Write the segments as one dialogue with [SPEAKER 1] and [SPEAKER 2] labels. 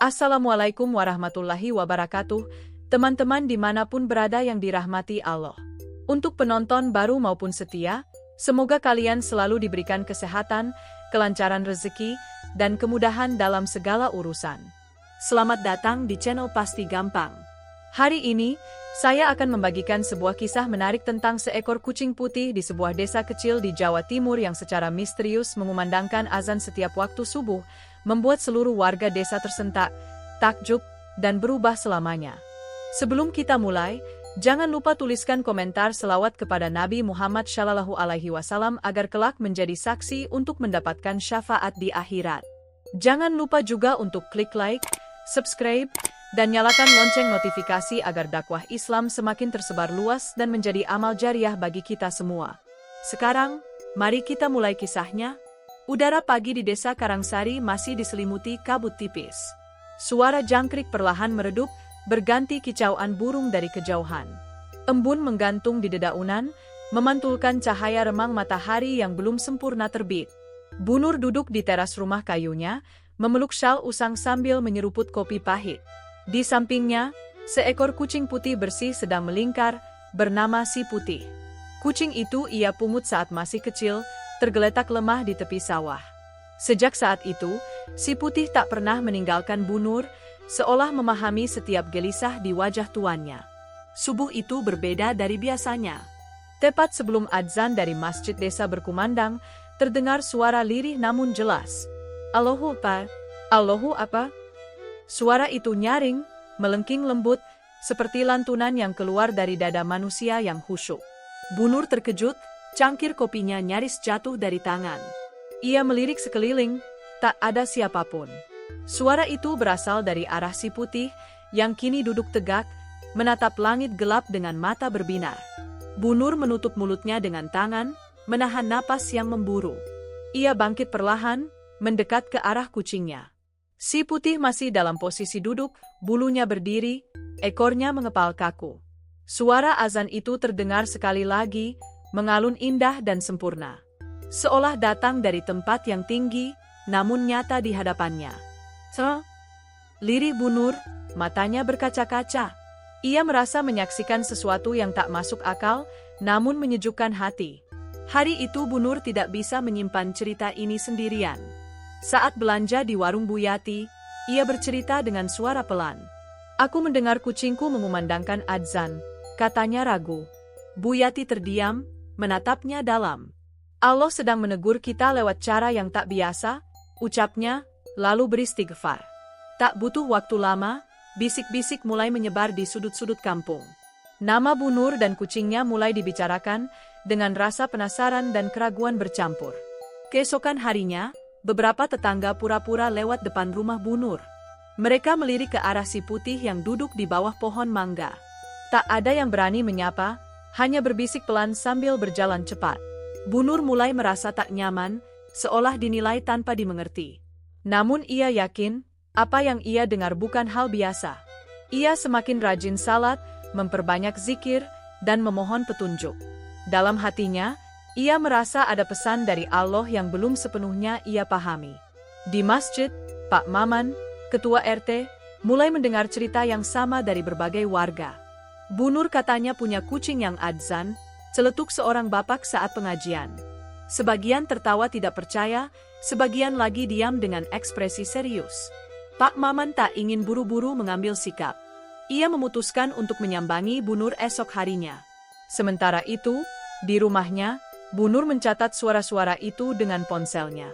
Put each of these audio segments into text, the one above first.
[SPEAKER 1] Assalamualaikum warahmatullahi wabarakatuh, teman-teman dimanapun berada yang dirahmati Allah. Untuk penonton baru maupun setia, semoga kalian selalu diberikan kesehatan, kelancaran rezeki, dan kemudahan dalam segala urusan. Selamat datang di channel Pasti Gampang. Hari ini, saya akan membagikan sebuah kisah menarik tentang seekor kucing putih di sebuah desa kecil di Jawa Timur yang secara misterius mengumandangkan azan setiap waktu subuh, membuat seluruh warga desa tersentak, takjub, dan berubah selamanya. Sebelum kita mulai, jangan lupa tuliskan komentar selawat kepada Nabi Muhammad SAW agar kelak menjadi saksi untuk mendapatkan syafaat di akhirat. Jangan lupa juga untuk klik like, subscribe, dan nyalakan lonceng notifikasi agar dakwah Islam semakin tersebar luas dan menjadi amal jariah bagi kita semua. Sekarang, mari kita mulai kisahnya. Udara pagi di desa Karangsari masih diselimuti kabut tipis. Suara jangkrik perlahan meredup, berganti kicauan burung dari kejauhan. Embun menggantung di dedaunan, memantulkan cahaya remang matahari yang belum sempurna terbit. Bu Nur duduk di teras rumah kayunya, memeluk syal usang sambil menyeruput kopi pahit. Di sampingnya, seekor kucing putih bersih sedang melingkar, bernama Si Putih. Kucing itu ia pungut saat masih kecil, tergeletak lemah di tepi sawah. Sejak saat itu, Si Putih tak pernah meninggalkan Bu Nur, seolah memahami setiap gelisah di wajah tuannya. Subuh itu berbeda dari biasanya. Tepat sebelum adzan dari masjid desa berkumandang, terdengar suara lirih namun jelas. Allahu Akbar, Allahu Akbar. Suara itu nyaring, melengking lembut, seperti lantunan yang keluar dari dada manusia yang khusyuk. Bu Nur terkejut, cangkir kopinya nyaris jatuh dari tangan. Ia melirik sekeliling, tak ada siapapun. Suara itu berasal dari arah Si Putih, yang kini duduk tegak, menatap langit gelap dengan mata berbinar. Bu Nur menutup mulutnya dengan tangan, menahan napas yang memburu. Ia bangkit perlahan, mendekat ke arah kucingnya. Si Putih masih dalam posisi duduk, bulunya berdiri, ekornya mengepal kaku. Suara azan itu terdengar sekali lagi, mengalun indah dan sempurna. Seolah datang dari tempat yang tinggi, namun nyata di hadapannya. Lirih Bu Nur, matanya berkaca-kaca. Ia merasa menyaksikan sesuatu yang tak masuk akal, namun menyejukkan hati. Hari itu Bu Nur tidak bisa menyimpan cerita ini sendirian. Saat belanja di warung Bu Yati, ia bercerita dengan suara pelan. "Aku mendengar kucingku mengumandangkan adzan," katanya ragu. Bu Yati terdiam, menatapnya dalam. "Allah sedang menegur kita lewat cara yang tak biasa," ucapnya, lalu beristighfar. Tak butuh waktu lama, bisik-bisik mulai menyebar di sudut-sudut kampung. Nama Bu Nur dan kucingnya mulai dibicarakan, dengan rasa penasaran dan keraguan bercampur. Keesokan harinya, beberapa tetangga pura-pura lewat depan rumah Bu Nur. Mereka melirik ke arah Si Putih yang duduk di bawah pohon mangga. Tak ada yang berani menyapa, hanya berbisik pelan sambil berjalan cepat. Bu Nur mulai merasa tak nyaman, seolah dinilai tanpa dimengerti. Namun ia yakin, apa yang ia dengar bukan hal biasa. Ia semakin rajin salat, memperbanyak zikir, dan memohon petunjuk. Dalam hatinya, ia merasa ada pesan dari Allah yang belum sepenuhnya ia pahami. Di masjid, Pak Maman, ketua RT, mulai mendengar cerita yang sama dari berbagai warga. Bu Nur katanya punya kucing yang adzan, celetuk seorang bapak saat pengajian. Sebagian tertawa tidak percaya, sebagian lagi diam dengan ekspresi serius. Pak Maman tak ingin buru-buru mengambil sikap. Ia memutuskan untuk menyambangi Bu Nur esok harinya. Sementara itu, di rumahnya, Bu Nur mencatat suara-suara itu dengan ponselnya.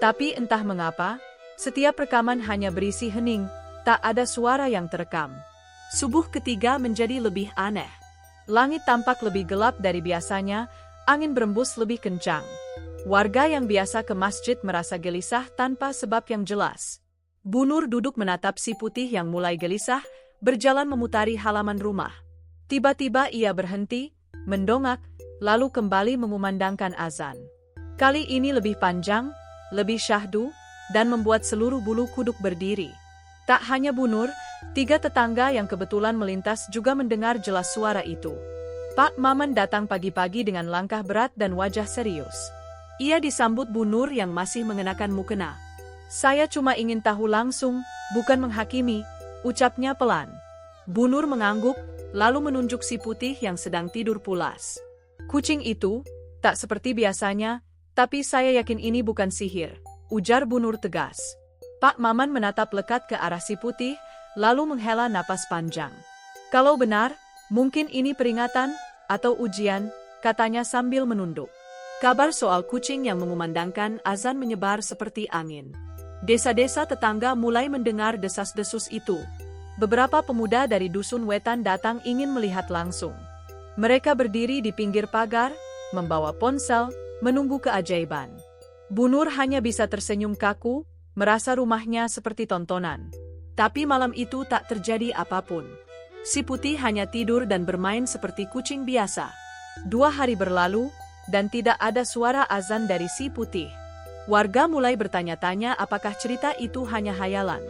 [SPEAKER 1] Tapi entah mengapa, setiap rekaman hanya berisi hening, tak ada suara yang terekam. Subuh ketiga menjadi lebih aneh. Langit tampak lebih gelap dari biasanya, angin berembus lebih kencang. Warga yang biasa ke masjid merasa gelisah tanpa sebab yang jelas. Bu Nur duduk menatap Si Putih yang mulai gelisah, berjalan memutari halaman rumah. Tiba-tiba ia berhenti, mendongak, lalu kembali mengumandangkan azan. Kali ini lebih panjang, lebih syahdu, dan membuat seluruh bulu kuduk berdiri. Tak hanya Bu Nur, 3 tetangga yang kebetulan melintas juga mendengar jelas suara itu. Pak Maman datang pagi-pagi dengan langkah berat dan wajah serius. Ia disambut Bu Nur yang masih mengenakan mukena. Saya cuma ingin tahu langsung, bukan menghakimi, ucapnya pelan. Bu Nur mengangguk, lalu menunjuk si putih yang sedang tidur pulas. Kucing itu, tak seperti biasanya, tapi saya yakin ini bukan sihir, ujar Bu Nur tegas. Pak Maman menatap lekat ke arah si putih, lalu menghela napas panjang. Kalau benar, mungkin ini peringatan, atau ujian, katanya sambil menunduk. Kabar soal kucing yang mengumandangkan azan menyebar seperti angin. Desa-desa tetangga mulai mendengar desas-desus itu. Beberapa pemuda dari dusun Wetan datang ingin melihat langsung. Mereka berdiri di pinggir pagar, membawa ponsel, menunggu keajaiban. Bu Nur hanya bisa tersenyum kaku, merasa rumahnya seperti tontonan. Tapi malam itu tak terjadi apapun. Si putih hanya tidur dan bermain seperti kucing biasa. 2 hari berlalu, dan tidak ada suara azan dari si putih. Warga mulai bertanya-tanya apakah cerita itu hanya hayalan.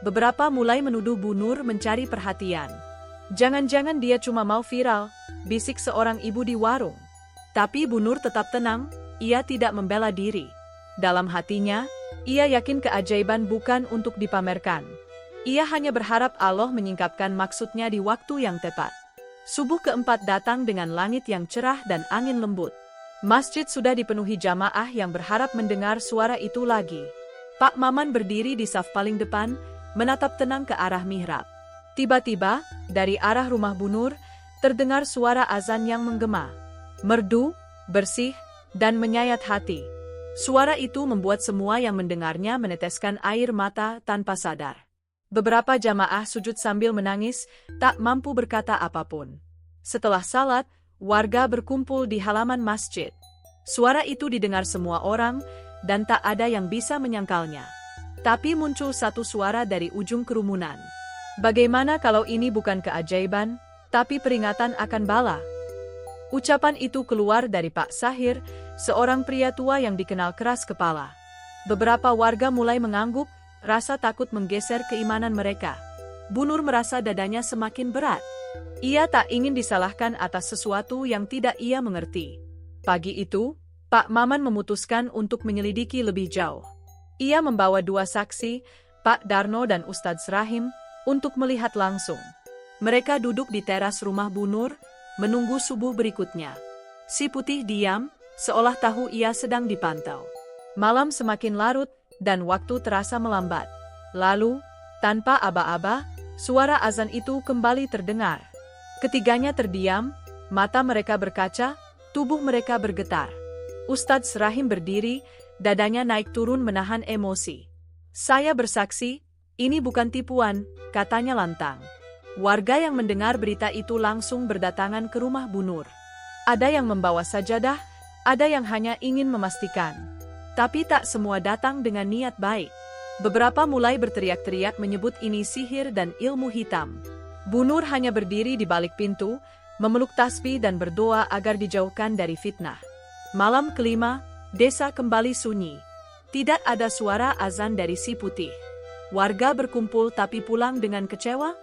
[SPEAKER 1] Beberapa mulai menuduh Bu Nur mencari perhatian. Jangan-jangan dia cuma mau viral, bisik seorang ibu di warung. Tapi Bu Nur tetap tenang, ia tidak membela diri. Dalam hatinya, ia yakin keajaiban bukan untuk dipamerkan. Ia hanya berharap Allah menyingkapkan maksudnya di waktu yang tepat. Subuh keempat datang dengan langit yang cerah dan angin lembut. Masjid sudah dipenuhi jamaah yang berharap mendengar suara itu lagi. Pak Maman berdiri di saf paling depan, menatap tenang ke arah mihrab. Tiba-tiba, dari arah rumah Bu Nur, terdengar suara azan yang menggema. Merdu, bersih, dan menyayat hati. Suara itu membuat semua yang mendengarnya meneteskan air mata tanpa sadar. Beberapa jamaah sujud sambil menangis, tak mampu berkata apapun. Setelah salat, warga berkumpul di halaman masjid. Suara itu didengar semua orang, dan tak ada yang bisa menyangkalnya. Tapi muncul satu suara dari ujung kerumunan. Bagaimana kalau ini bukan keajaiban, tapi peringatan akan bala? Ucapan itu keluar dari Pak Sahir, seorang pria tua yang dikenal keras kepala. Beberapa warga mulai mengangguk, rasa takut menggeser keimanan mereka. Bu Nur merasa dadanya semakin berat. Ia tak ingin disalahkan atas sesuatu yang tidak ia mengerti. Pagi itu, Pak Maman memutuskan untuk menyelidiki lebih jauh. Ia membawa 2 saksi, Pak Darno dan Ustadz Rahim, untuk melihat langsung. Mereka duduk di teras rumah Bu Nur, menunggu subuh berikutnya. Si putih diam, seolah tahu ia sedang dipantau. Malam semakin larut, dan waktu terasa melambat. Lalu, tanpa aba-aba, suara azan itu kembali terdengar. Ketiganya terdiam, mata mereka berkaca, tubuh mereka bergetar. Ustadz Rahim berdiri, dadanya naik turun menahan emosi. Saya bersaksi, ini bukan tipuan, katanya lantang. Warga yang mendengar berita itu langsung berdatangan ke rumah Bu Nur. Ada yang membawa sajadah, ada yang hanya ingin memastikan. Tapi tak semua datang dengan niat baik. Beberapa mulai berteriak-teriak menyebut ini sihir dan ilmu hitam. Bu Nur hanya berdiri di balik pintu, memeluk tasbih dan berdoa agar dijauhkan dari fitnah. Malam kelima, desa kembali sunyi. Tidak ada suara azan dari si putih. Warga berkumpul tapi pulang dengan kecewa.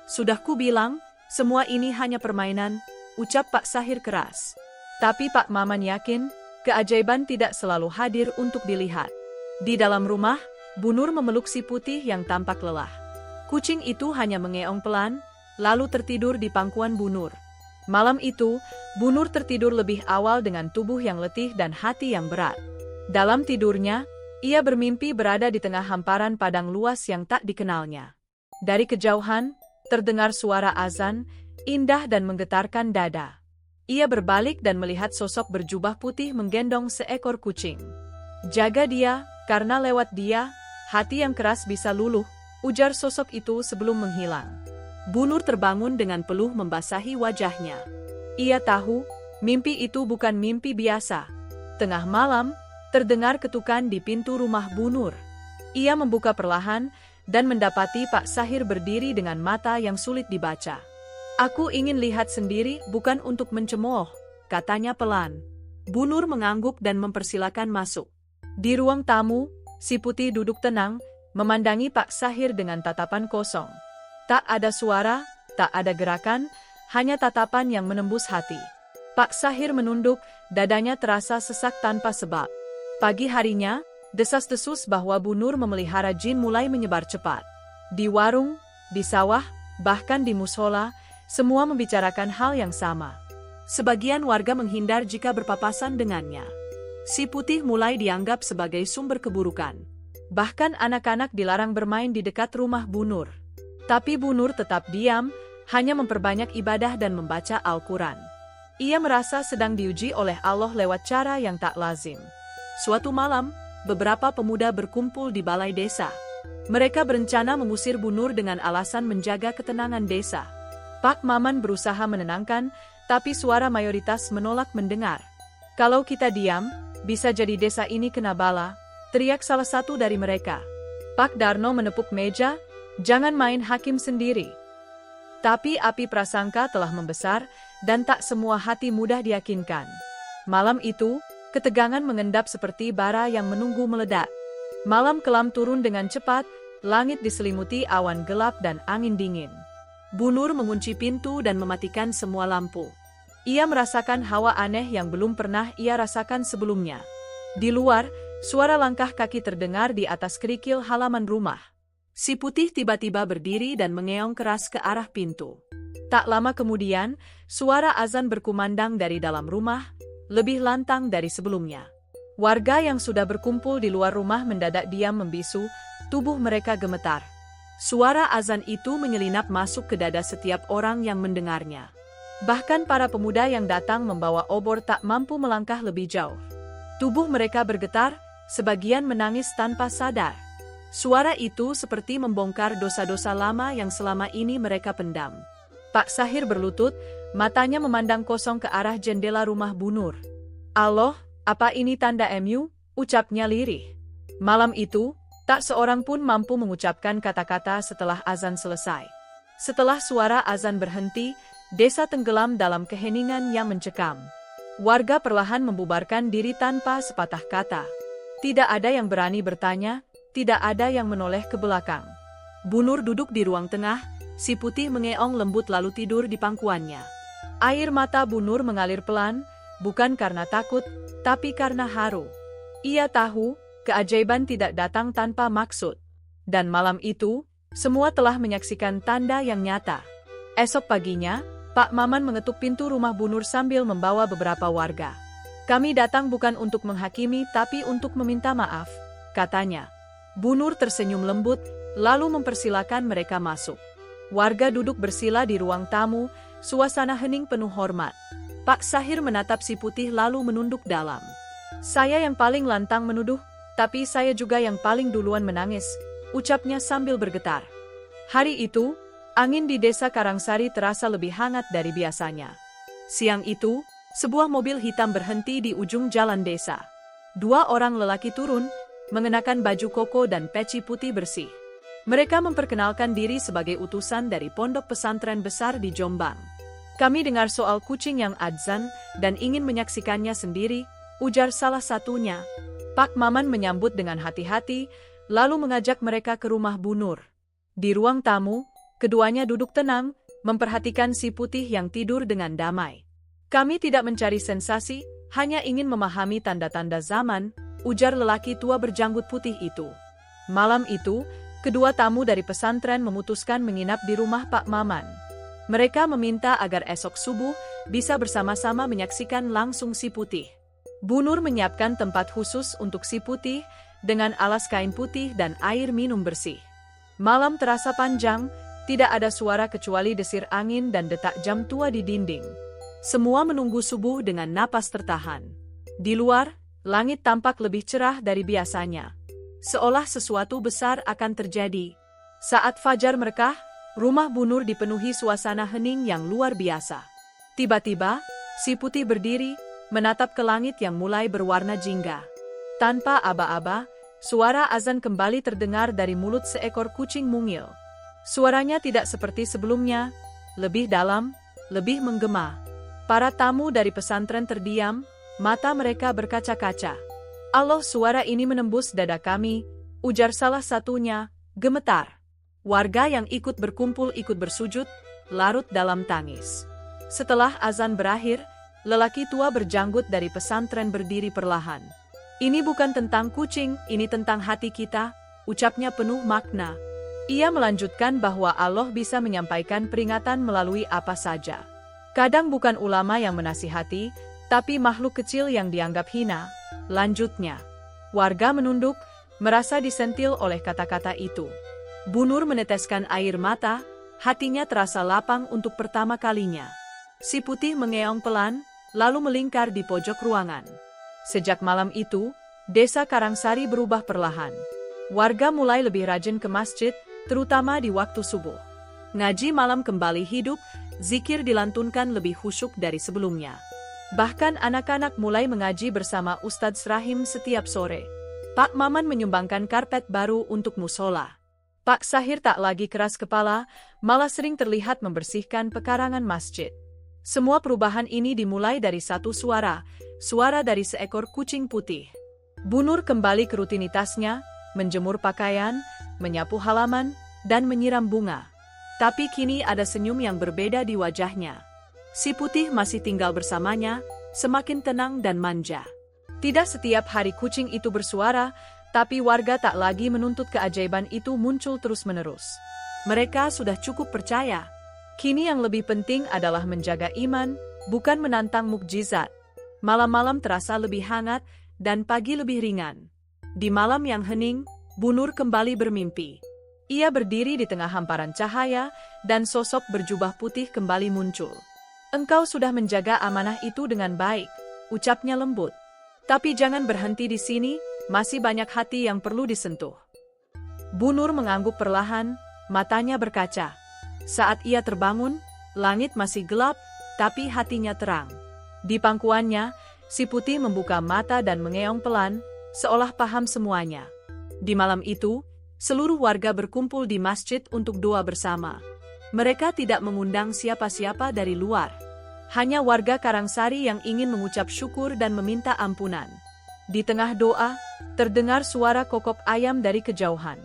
[SPEAKER 1] Sudah ku bilang, semua ini hanya permainan, ucap Pak Sahir keras. Tapi Pak Maman yakin, keajaiban tidak selalu hadir untuk dilihat. Di dalam rumah, Bu Nur memeluk si putih yang tampak lelah. Kucing itu hanya mengeong pelan, lalu tertidur di pangkuan Bu Nur. Malam itu, Bu Nur tertidur lebih awal dengan tubuh yang letih dan hati yang berat. Dalam tidurnya, ia bermimpi berada di tengah hamparan padang luas yang tak dikenalnya. Dari kejauhan, terdengar suara azan, indah dan menggetarkan dada. Ia berbalik dan melihat sosok berjubah putih menggendong seekor kucing. Jaga dia, karena lewat dia, hati yang keras bisa luluh, ujar sosok itu sebelum menghilang. Bu Nur terbangun dengan peluh membasahi wajahnya. Ia tahu, mimpi itu bukan mimpi biasa. Tengah malam, terdengar ketukan di pintu rumah Bu Nur. Ia membuka perlahan, dan mendapati Pak Sahir berdiri dengan mata yang sulit dibaca. Aku ingin lihat sendiri, bukan untuk mencemooh, katanya pelan. Bu Nur mengangguk dan mempersilakan masuk. Di ruang tamu, si putih duduk tenang, memandangi Pak Sahir dengan tatapan kosong. Tak ada suara, tak ada gerakan, hanya tatapan yang menembus hati. Pak Sahir menunduk, dadanya terasa sesak tanpa sebab. Pagi harinya, Desas-desus bahwa Bu Nur memelihara jin mulai menyebar cepat. Di warung, di sawah, bahkan di musola, semua membicarakan hal yang sama. Sebagian warga menghindar jika berpapasan dengannya. Si Putih mulai dianggap sebagai sumber keburukan. Bahkan anak-anak dilarang bermain di dekat rumah Bu Nur. Tapi Bu Nur tetap diam, hanya memperbanyak ibadah dan membaca Al-Quran. Ia merasa sedang diuji oleh Allah lewat cara yang tak lazim. Suatu malam, beberapa pemuda berkumpul di balai desa. Mereka berencana mengusir Bu Nur dengan alasan menjaga ketenangan desa. Pak Maman berusaha menenangkan, tapi suara mayoritas menolak mendengar. Kalau kita diam, bisa jadi desa ini kena bala, teriak salah satu dari mereka. Pak Darno menepuk meja, jangan main hakim sendiri. Tapi api prasangka telah membesar, dan tak semua hati mudah diyakinkan. Malam itu, ketegangan mengendap seperti bara yang menunggu meledak. Malam kelam turun dengan cepat, langit diselimuti awan gelap dan angin dingin. Bu Nur mengunci pintu dan mematikan semua lampu. Ia merasakan hawa aneh yang belum pernah ia rasakan sebelumnya. Di luar, suara langkah kaki terdengar di atas kerikil halaman rumah. Si Putih tiba-tiba berdiri dan mengeong keras ke arah pintu. Tak lama kemudian, suara azan berkumandang dari dalam rumah, lebih lantang dari sebelumnya. Warga yang sudah berkumpul di luar rumah mendadak diam membisu, tubuh mereka gemetar. Suara azan itu menyelinap masuk ke dada setiap orang yang mendengarnya. Bahkan para pemuda yang datang membawa obor tak mampu melangkah lebih jauh. Tubuh mereka bergetar, sebagian menangis tanpa sadar. Suara itu seperti membongkar dosa-dosa lama yang selama ini mereka pendam. Pak Sahir berlutut, matanya memandang kosong ke arah jendela rumah Bu Nur. Allah, apa ini tanda MU? Ucapnya lirih. Malam itu, tak seorang pun mampu mengucapkan kata-kata setelah azan selesai. Setelah suara azan berhenti, desa tenggelam dalam keheningan yang mencekam. Warga perlahan membubarkan diri tanpa sepatah kata. Tidak ada yang berani bertanya, tidak ada yang menoleh ke belakang. Bu Nur duduk di ruang tengah, si Putih mengeong lembut lalu tidur di pangkuannya. Air mata Bu Nur mengalir pelan, bukan karena takut, tapi karena haru. Ia tahu, keajaiban tidak datang tanpa maksud. Dan malam itu, semua telah menyaksikan tanda yang nyata. Esok paginya, Pak Maman mengetuk pintu rumah Bu Nur sambil membawa beberapa warga. Kami datang bukan untuk menghakimi tapi untuk meminta maaf, katanya. Bu Nur tersenyum lembut, lalu mempersilakan mereka masuk. Warga duduk bersila di ruang tamu, suasana hening penuh hormat. Pak Sahir menatap si Putih lalu menunduk dalam. Saya yang paling lantang menuduh, tapi saya juga yang paling duluan menangis, ucapnya sambil bergetar. Hari itu, angin di desa Karangsari terasa lebih hangat dari biasanya. Siang itu, sebuah mobil hitam berhenti di ujung jalan desa. Dua orang lelaki turun, mengenakan baju koko dan peci putih bersih. Mereka memperkenalkan diri sebagai utusan dari pondok pesantren besar di Jombang. Kami dengar soal kucing yang adzan dan ingin menyaksikannya sendiri, ujar salah satunya. Pak Maman menyambut dengan hati-hati, lalu mengajak mereka ke rumah Bu Nur. Di ruang tamu, keduanya duduk tenang, memperhatikan si Putih yang tidur dengan damai. Kami tidak mencari sensasi, hanya ingin memahami tanda-tanda zaman, ujar lelaki tua berjanggut putih itu. Malam itu, kedua tamu dari pesantren memutuskan menginap di rumah Pak Maman. Mereka meminta agar esok subuh bisa bersama-sama menyaksikan langsung si Putih. Bu Nur menyiapkan tempat khusus untuk si Putih dengan alas kain putih dan air minum bersih. Malam terasa panjang, tidak ada suara kecuali desir angin dan detak jam tua di dinding. Semua menunggu subuh dengan napas tertahan. Di luar, langit tampak lebih cerah dari biasanya. Seolah sesuatu besar akan terjadi. Saat fajar merkah, rumah Bu Nur dipenuhi suasana hening yang luar biasa. Tiba-tiba, si Putih berdiri, menatap ke langit yang mulai berwarna jingga. Tanpa aba-aba, suara azan kembali terdengar dari mulut seekor kucing mungil. Suaranya tidak seperti sebelumnya, lebih dalam, lebih menggema. Para tamu dari pesantren terdiam, mata mereka berkaca-kaca. Allah, suara ini menembus dada kami, ujar salah satunya, gemetar. Warga yang ikut berkumpul ikut bersujud, larut dalam tangis. Setelah azan berakhir, lelaki tua berjanggut dari pesantren berdiri perlahan. Ini bukan tentang kucing, ini tentang hati kita, ucapnya penuh makna. Ia melanjutkan bahwa Allah bisa menyampaikan peringatan melalui apa saja. Kadang bukan ulama yang menasihati, tapi makhluk kecil yang dianggap hina. Lanjutnya, warga menunduk, merasa disentil oleh kata-kata itu. Bu Nur meneteskan air mata, hatinya terasa lapang untuk pertama kalinya. Si Putih mengeong pelan, lalu melingkar di pojok ruangan. Sejak malam itu, desa Karangsari berubah perlahan. Warga mulai lebih rajin ke masjid, terutama di waktu subuh. Ngaji malam kembali hidup, zikir dilantunkan lebih khusyuk dari sebelumnya. Bahkan anak-anak mulai mengaji bersama Ustadz Rahim setiap sore. Pak Maman menyumbangkan karpet baru untuk musola. Pak Sahir tak lagi keras kepala, malah sering terlihat membersihkan pekarangan masjid. Semua perubahan ini dimulai dari satu suara, suara dari seekor kucing putih. Bu Nur kembali ke rutinitasnya, menjemur pakaian, menyapu halaman, dan menyiram bunga. Tapi kini ada senyum yang berbeda di wajahnya. Si Putih masih tinggal bersamanya, semakin tenang dan manja. Tidak setiap hari kucing itu bersuara, tapi warga tak lagi menuntut keajaiban itu muncul terus-menerus. Mereka sudah cukup percaya. Kini yang lebih penting adalah menjaga iman, bukan menantang mukjizat. Malam-malam terasa lebih hangat, dan pagi lebih ringan. Di malam yang hening, Bu Nur kembali bermimpi. Ia berdiri di tengah hamparan cahaya, dan sosok berjubah putih kembali muncul. "Engkau sudah menjaga amanah itu dengan baik," ucapnya lembut. "Tapi jangan berhenti di sini, masih banyak hati yang perlu disentuh." Bu Nur mengangguk perlahan, matanya berkaca. Saat ia terbangun, langit masih gelap, tapi hatinya terang. Di pangkuannya, si Putih membuka mata dan mengeong pelan, seolah paham semuanya. Di malam itu, seluruh warga berkumpul di masjid untuk doa bersama. Mereka tidak mengundang siapa-siapa dari luar. Hanya warga Karangsari yang ingin mengucap syukur dan meminta ampunan. Di tengah doa, terdengar suara kokok ayam dari kejauhan.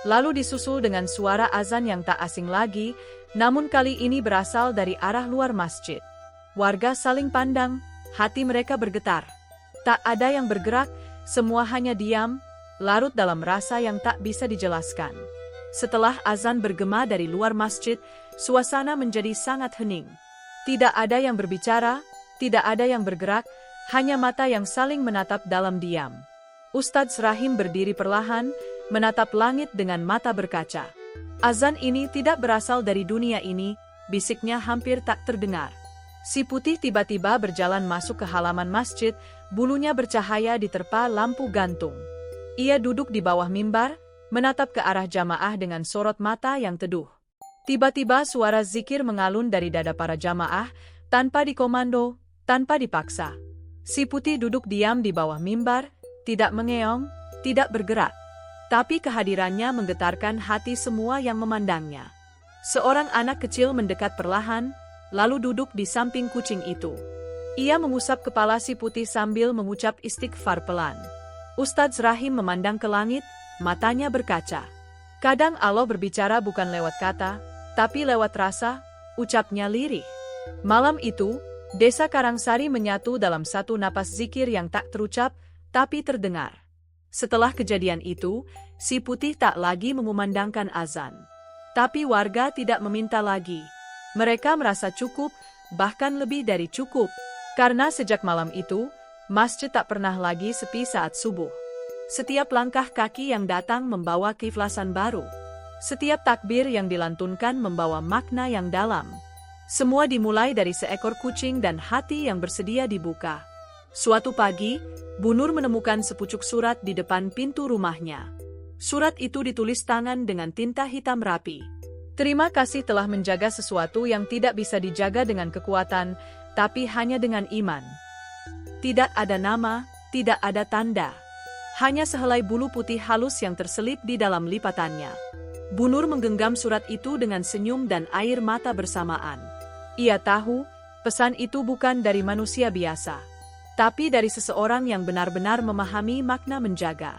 [SPEAKER 1] Lalu disusul dengan suara azan yang tak asing lagi, namun kali ini berasal dari arah luar masjid. Warga saling pandang, hati mereka bergetar. Tak ada yang bergerak, semua hanya diam, larut dalam rasa yang tak bisa dijelaskan. Setelah azan bergema dari luar masjid, suasana menjadi sangat hening. Tidak ada yang berbicara, tidak ada yang bergerak, hanya mata yang saling menatap dalam diam. Ustadz Rahim berdiri perlahan, menatap langit dengan mata berkaca. "Azan ini tidak berasal dari dunia ini," bisiknya hampir tak terdengar. Si Putih tiba-tiba berjalan masuk ke halaman masjid, bulunya bercahaya diterpa lampu gantung. Ia duduk di bawah mimbar, menatap ke arah jamaah dengan sorot mata yang teduh. Tiba-tiba suara zikir mengalun dari dada para jamaah, tanpa dikomando, tanpa dipaksa. Si Putih duduk diam di bawah mimbar, tidak mengeong, tidak bergerak. Tapi kehadirannya menggetarkan hati semua yang memandangnya. Seorang anak kecil mendekat perlahan, lalu duduk di samping kucing itu. Ia mengusap kepala si Putih sambil mengucap istighfar pelan. Ustadz Rahim memandang ke langit, matanya berkaca. Kadang Allah berbicara bukan lewat kata, tapi lewat rasa, ucapnya lirih. Malam itu, desa Karangsari menyatu dalam satu napas zikir yang tak terucap, tapi terdengar. Setelah kejadian itu, si Putih tak lagi mengumandangkan azan. Tapi warga tidak meminta lagi. Mereka merasa cukup, bahkan lebih dari cukup. Karena sejak malam itu, masjid tak pernah lagi sepi saat subuh. Setiap langkah kaki yang datang membawa keikhlasan baru. Setiap takbir yang dilantunkan membawa makna yang dalam. Semua dimulai dari seekor kucing dan hati yang bersedia dibuka. Suatu pagi, Bu Nur menemukan sepucuk surat di depan pintu rumahnya. Surat itu ditulis tangan dengan tinta hitam rapi. "Terima kasih telah menjaga sesuatu yang tidak bisa dijaga dengan kekuatan, tapi hanya dengan iman." Tidak ada nama, tidak ada tanda. Hanya sehelai bulu putih halus yang terselip di dalam lipatannya. Bu Nur menggenggam surat itu dengan senyum dan air mata bersamaan. Ia tahu, pesan itu bukan dari manusia biasa, tapi dari seseorang yang benar-benar memahami makna menjaga.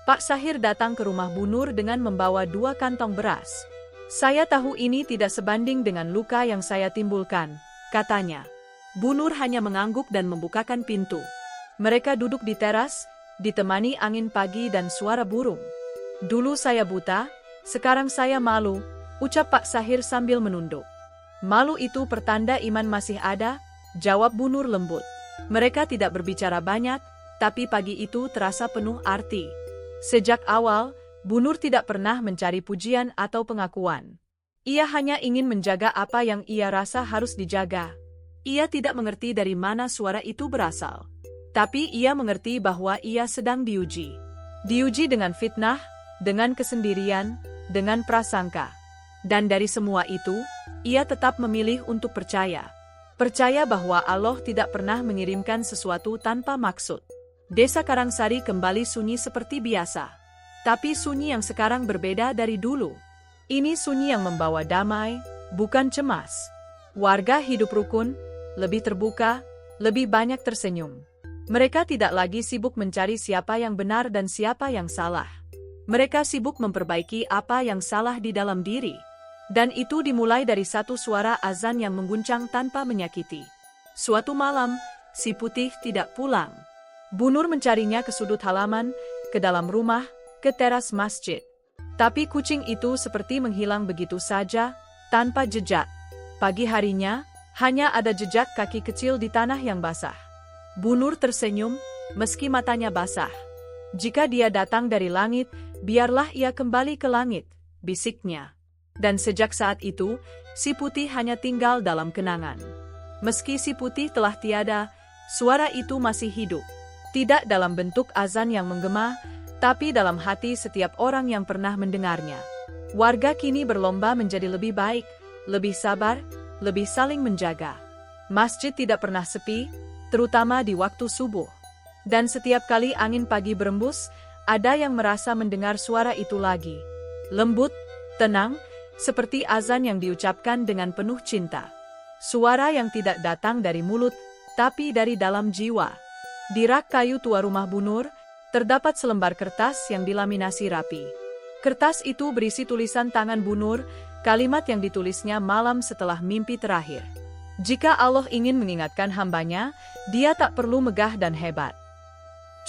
[SPEAKER 1] Pak Sahir datang ke rumah Bu Nur dengan membawa 2 kantong beras. "Saya tahu ini tidak sebanding dengan luka yang saya timbulkan," katanya. Bu Nur hanya mengangguk dan membukakan pintu. Mereka duduk di teras, ditemani angin pagi dan suara burung. Dulu saya buta, sekarang saya malu, ucap Pak Sahir sambil menunduk. Malu itu pertanda iman masih ada, jawab Bu Nur lembut. Mereka tidak berbicara banyak, tapi pagi itu terasa penuh arti. Sejak awal, Bu Nur tidak pernah mencari pujian atau pengakuan. Ia hanya ingin menjaga apa yang ia rasa harus dijaga. Ia tidak mengerti dari mana suara itu berasal. Tapi ia mengerti bahwa ia sedang diuji. Diuji dengan fitnah, dengan kesendirian, dengan prasangka. Dan dari semua itu, ia tetap memilih untuk percaya. Percaya bahwa Allah tidak pernah mengirimkan sesuatu tanpa maksud. Desa Karangsari kembali sunyi seperti biasa. Tapi sunyi yang sekarang berbeda dari dulu. Ini sunyi yang membawa damai, bukan cemas. Warga hidup rukun, lebih terbuka, lebih banyak tersenyum. Mereka tidak lagi sibuk mencari siapa yang benar dan siapa yang salah. Mereka sibuk memperbaiki apa yang salah di dalam diri. Dan itu dimulai dari satu suara azan yang mengguncang tanpa menyakiti. Suatu malam, si putih tidak pulang. Bu Nur mencarinya ke sudut halaman, ke dalam rumah, ke teras masjid. Tapi kucing itu seperti menghilang begitu saja, tanpa jejak. Pagi harinya, hanya ada jejak kaki kecil di tanah yang basah. Bu Nur tersenyum, meski matanya basah. Jika dia datang dari langit, biarlah ia kembali ke langit, bisiknya. Dan sejak saat itu, si putih hanya tinggal dalam kenangan. Meski si putih telah tiada, suara itu masih hidup. Tidak dalam bentuk azan yang menggema, tapi dalam hati setiap orang yang pernah mendengarnya. Warga kini berlomba menjadi lebih baik, lebih sabar, lebih saling menjaga. Masjid tidak pernah sepi, terutama di waktu subuh. Dan setiap kali angin pagi berembus, ada yang merasa mendengar suara itu lagi. Lembut, tenang, seperti azan yang diucapkan dengan penuh cinta. Suara yang tidak datang dari mulut, tapi dari dalam jiwa. Di rak kayu tua rumah Bu Nur, terdapat selembar kertas yang dilaminasi rapi. Kertas itu berisi tulisan tangan Bu Nur, kalimat yang ditulisnya malam setelah mimpi terakhir. Jika Allah ingin mengingatkan hambanya, dia tak perlu megah dan hebat.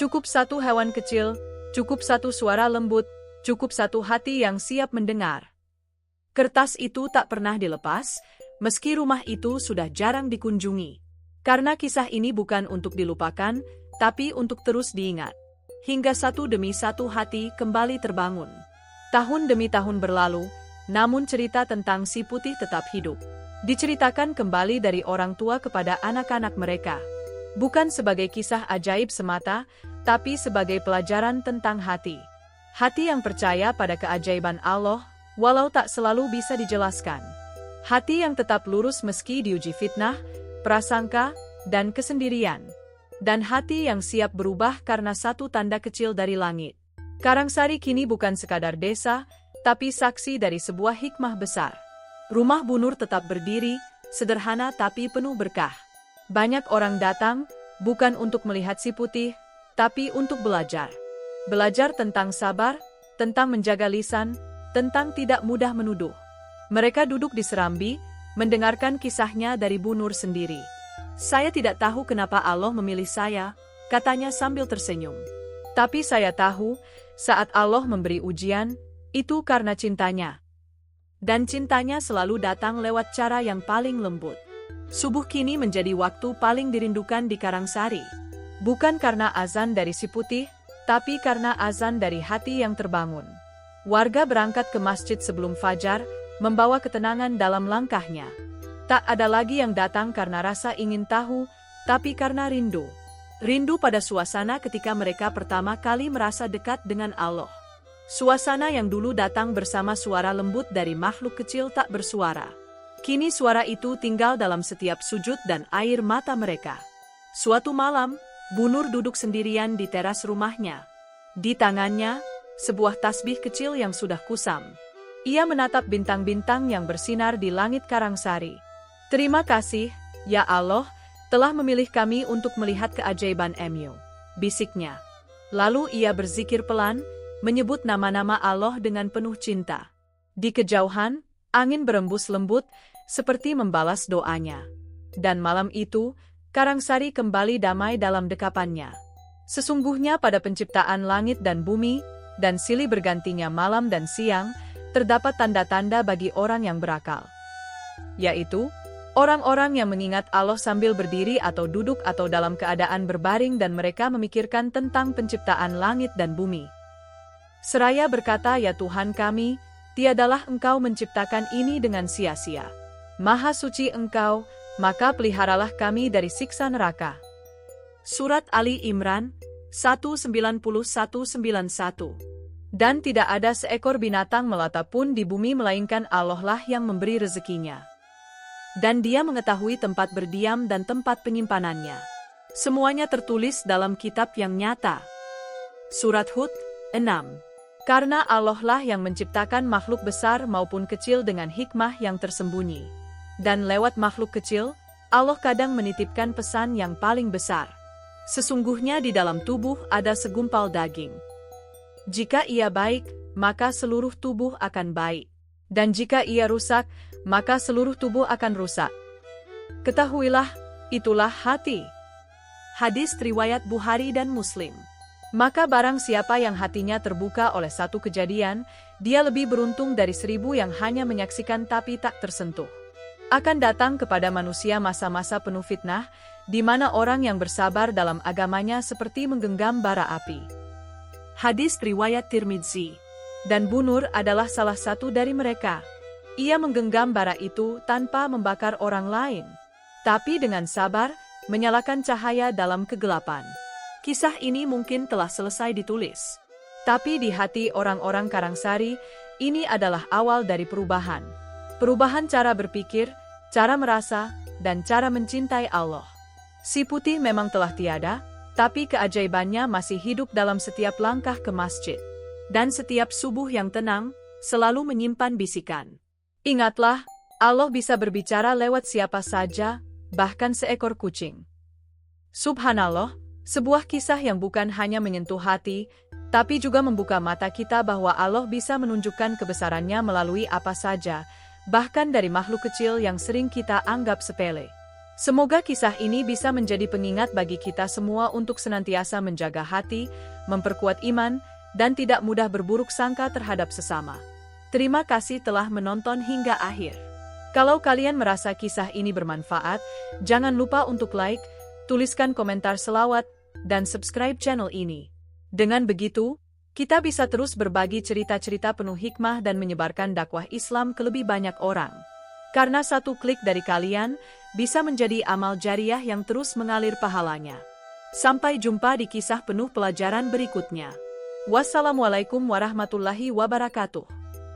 [SPEAKER 1] Cukup satu hewan kecil, cukup satu suara lembut, cukup satu hati yang siap mendengar. Kertas itu tak pernah dilepas, meski rumah itu sudah jarang dikunjungi. Karena kisah ini bukan untuk dilupakan, tapi untuk terus diingat. Hingga satu demi satu hati kembali terbangun. Tahun demi tahun berlalu, namun cerita tentang si putih tetap hidup. Diceritakan kembali dari orang tua kepada anak-anak mereka. Bukan sebagai kisah ajaib semata, tapi sebagai pelajaran tentang hati. Hati yang percaya pada keajaiban Allah, walau tak selalu bisa dijelaskan. Hati yang tetap lurus meski diuji fitnah, prasangka, dan kesendirian. Dan hati yang siap berubah karena satu tanda kecil dari langit. Karangsari kini bukan sekadar desa, tapi saksi dari sebuah hikmah besar. Rumah Bu Nur tetap berdiri, sederhana tapi penuh berkah. Banyak orang datang, bukan untuk melihat si putih, tapi untuk belajar. Belajar tentang sabar, tentang menjaga lisan, tentang tidak mudah menuduh. Mereka duduk di serambi, mendengarkan kisahnya dari Bu Nur sendiri. Saya tidak tahu kenapa Allah memilih saya, katanya sambil tersenyum. Tapi saya tahu, saat Allah memberi ujian, itu karena cintanya. Dan cintanya selalu datang lewat cara yang paling lembut. Subuh kini menjadi waktu paling dirindukan di Karangsari. Bukan karena azan dari si putih, tapi karena azan dari hati yang terbangun. Warga berangkat ke masjid sebelum fajar, membawa ketenangan dalam langkahnya. Tak ada lagi yang datang karena rasa ingin tahu, tapi karena rindu. Rindu pada suasana ketika mereka pertama kali merasa dekat dengan Allah. Suasana yang dulu datang bersama suara lembut dari makhluk kecil tak bersuara. Kini suara itu tinggal dalam setiap sujud dan air mata mereka. Suatu malam, Bu Nur duduk sendirian di teras rumahnya. Di tangannya, sebuah tasbih kecil yang sudah kusam. Ia menatap bintang-bintang yang bersinar di langit Karangsari. Terima kasih, ya Allah, telah memilih kami untuk melihat keajaiban MU, bisiknya. Lalu ia berzikir pelan, menyebut nama-nama Allah dengan penuh cinta. Di kejauhan, angin berembus lembut, seperti membalas doanya. Dan malam itu, Karangsari kembali damai dalam dekapannya. Sesungguhnya pada penciptaan langit dan bumi, dan silih bergantinya malam dan siang, terdapat tanda-tanda bagi orang yang berakal. Yaitu, orang-orang yang mengingat Allah sambil berdiri atau duduk atau dalam keadaan berbaring dan mereka memikirkan tentang penciptaan langit dan bumi. Seraya berkata, "Ya Tuhan kami, tiadalah Engkau menciptakan ini dengan sia-sia. Maha suci Engkau, maka peliharalah kami dari siksa neraka." Surat Ali Imran 191-91. Dan tidak ada seekor binatang melata pun di bumi melainkan Allah lah yang memberi rezekinya. Dan Dia mengetahui tempat berdiam dan tempat penyimpanannya. Semuanya tertulis dalam kitab yang nyata. Surat Hud 6. Karena Allah lah yang menciptakan makhluk besar maupun kecil dengan hikmah yang tersembunyi. Dan lewat makhluk kecil, Allah kadang menitipkan pesan yang paling besar. Sesungguhnya di dalam tubuh ada segumpal daging. Jika ia baik, maka seluruh tubuh akan baik. Dan jika ia rusak, maka seluruh tubuh akan rusak. Ketahuilah, itulah hati. Hadis riwayat Bukhari dan Muslim. Maka barang siapa yang hatinya terbuka oleh satu kejadian, dia lebih beruntung dari 1000 yang hanya menyaksikan tapi tak tersentuh. Akan datang kepada manusia masa-masa penuh fitnah, di mana orang yang bersabar dalam agamanya seperti menggenggam bara api. Hadis riwayat Tirmidzi. Dan Bunur adalah salah satu dari mereka. Ia menggenggam bara itu tanpa membakar orang lain, tapi dengan sabar, menyalakan cahaya dalam kegelapan. Kisah ini mungkin telah selesai ditulis. Tapi di hati orang-orang Karangsari, ini adalah awal dari perubahan. Perubahan cara berpikir, cara merasa, dan cara mencintai Allah. Si putih memang telah tiada, tapi keajaibannya masih hidup dalam setiap langkah ke masjid. Dan setiap subuh yang tenang, selalu menyimpan bisikan. Ingatlah, Allah bisa berbicara lewat siapa saja, bahkan seekor kucing. Subhanallah, sebuah kisah yang bukan hanya menyentuh hati, tapi juga membuka mata kita bahwa Allah bisa menunjukkan kebesarannya melalui apa saja, bahkan dari makhluk kecil yang sering kita anggap sepele. Semoga kisah ini bisa menjadi pengingat bagi kita semua untuk senantiasa menjaga hati, memperkuat iman, dan tidak mudah berburuk sangka terhadap sesama. Terima kasih telah menonton hingga akhir. Kalau kalian merasa kisah ini bermanfaat, jangan lupa untuk like, tuliskan komentar selawat, dan subscribe channel ini. Dengan begitu, kita bisa terus berbagi cerita-cerita penuh hikmah dan menyebarkan dakwah Islam ke lebih banyak orang. Karena satu klik dari kalian, bisa menjadi amal jariah yang terus mengalir pahalanya. Sampai jumpa di kisah penuh pelajaran berikutnya. Wassalamualaikum warahmatullahi wabarakatuh.